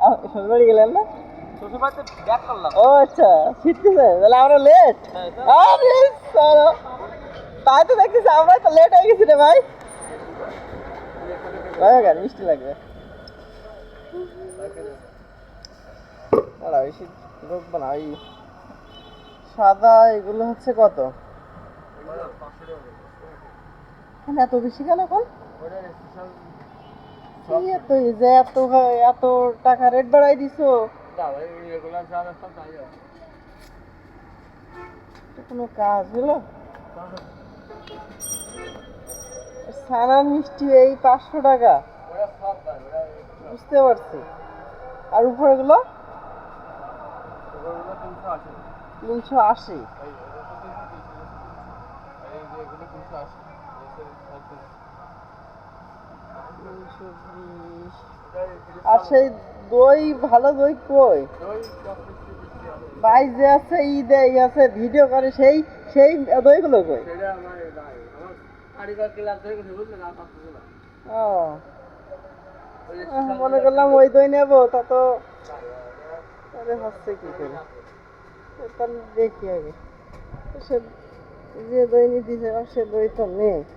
শ্বশুরবাড়ি গেলেন না? শ্বশুরবাড়িতে ব্যাক করলাম। ও আচ্ছা, ফিরতেছে তাহলে আমরা লেট। আরে সারা, তাই তো দেখতেছি আমরা তো লেট হয়ে গেছি রে ভাই। ভাই মিষ্টি লাগবে। বেশি ঢুকবো না। ওই সাদা এগুলো হচ্ছে কত? এত বেশি কেন এখন? এত এত টাকা রেট বাড়াই দিছো। কোনো কাজ হলো? ছানার মিষ্টি এই 500 টাকা, বুঝতে পারছি। আর উপরে গুলো 380। আর সেই দই, ভালো দই কই? ভাই যে আছে ই আছে ভিডিও করে, সেই সেই দইগুলো কই? ও মনে করলাম ওই দই নেবো, তা তো আরে হচ্ছে কি করে। তাহলে দেখি আগে সে যে দই নিতে সে দই তো নেই।